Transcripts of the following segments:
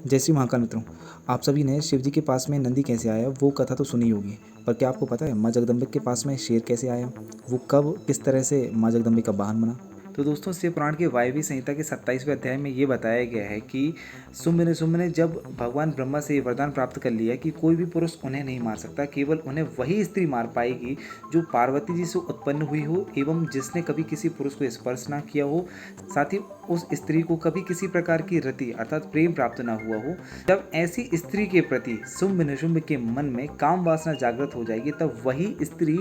जय श्री महाकाल मित्रों। आप सभी ने शिव जी के पास में नंदी कैसे आया वो कथा तो सुनी होगी, पर क्या आपको पता है माँ जगदम्बे के पास में शेर कैसे आया? वो कब किस तरह से माँ जगदम्बे का वाहन बना? तो दोस्तों, शिव पुराण के वायवी संहिता के 27वें अध्याय में ये बताया गया है कि शुंभ ने जब भगवान ब्रह्मा से वरदान प्राप्त कर लिया कि कोई भी पुरुष उन्हें नहीं मार सकता, केवल उन्हें वही स्त्री मार पाएगी जो पार्वती जी से उत्पन्न हुई हो एवं जिसने कभी किसी पुरुष को स्पर्श ना किया हो, साथ ही उस स्त्री को कभी किसी प्रकार की रति अर्थात प्रेम प्राप्त ना हुआ हो। जब ऐसी स्त्री के प्रति शुंभ निशुंभ के मन में काम वासना जागृत हो जाएगी, तब वही स्त्री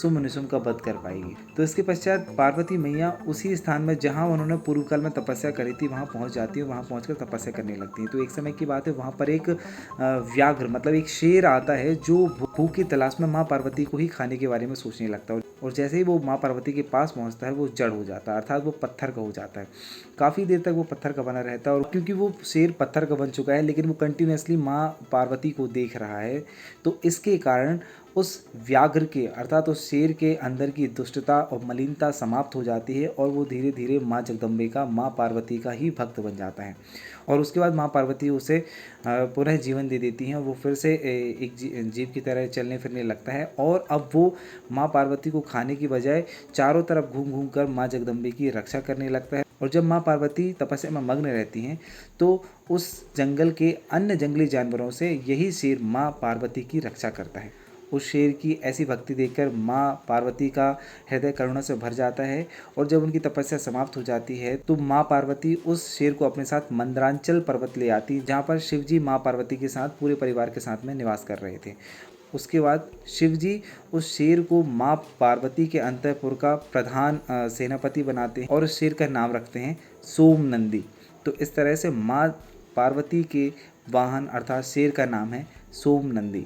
शुंभ निशुंभ का वध कर पाएगी। तो इसके पश्चात पार्वती मैया उसी स्थान में जहाँ उन्होंने पूर्व काल में तपस्या करी थी वहाँ पहुँच जाती है, वहाँ पहुँचकर तपस्या करने लगती है। तो एक समय की बात है, वहाँ पर एक व्याघ्र मतलब एक शेर आता है जो भूख की तलाश में माँ पार्वती को ही खाने के बारे में सोचने लगता है, और जैसे ही वो माँ पार्वती के पास पहुँचता है वो जड़ हो जाता है, अर्थात वो पत्थर का हो जाता है। काफ़ी देर तक वो पत्थर का बना रहता है, और क्योंकि वो शेर पत्थर का बन चुका है लेकिन वो कंटिन्यूसली माँ पार्वती को देख रहा है, तो इसके कारण उस व्याघ्र के अर्थात उस शेर के अंदर की दुष्टता और मलिनता समाप्त हो जाती है, और वो धीरे धीरे माँ जगदम्बे का, माँ पार्वती का ही भक्त बन जाता है। और उसके बाद माँ पार्वती उसे पुनः जीवन दे देती हैं, और वो फिर से एक जीव की तरह चलने फिरने लगता है। और अब वो माँ पार्वती को खाने की बजाय चारों तरफ घूम घूम कर माँ जगदम्बे की रक्षा करने लगता है। और जब माँ पार्वती तपस्या में मग्न रहती हैं, तो उस जंगल के अन्य जंगली जानवरों से यही शेर माँ पार्वती की रक्षा करता है। उस शेर की ऐसी भक्ति देखकर माँ पार्वती का हृदय करुणा से भर जाता है, और जब उनकी तपस्या समाप्त हो जाती है तो माँ पार्वती उस शेर को अपने साथ मंदरांचल पर्वत ले आती, जहाँ पर शिव जी माँ पार्वती के साथ पूरे परिवार के साथ में निवास कर रहे थे। उसके बाद शिव जी उस शेर को माँ पार्वती के अंतःपुर का प्रधान सेनापति बनाते हैं, और उस शेर का नाम रखते हैं सोम नंदी। तो इस तरह से माँ पार्वती के वाहन अर्थात शेर का नाम है सोम नंदी।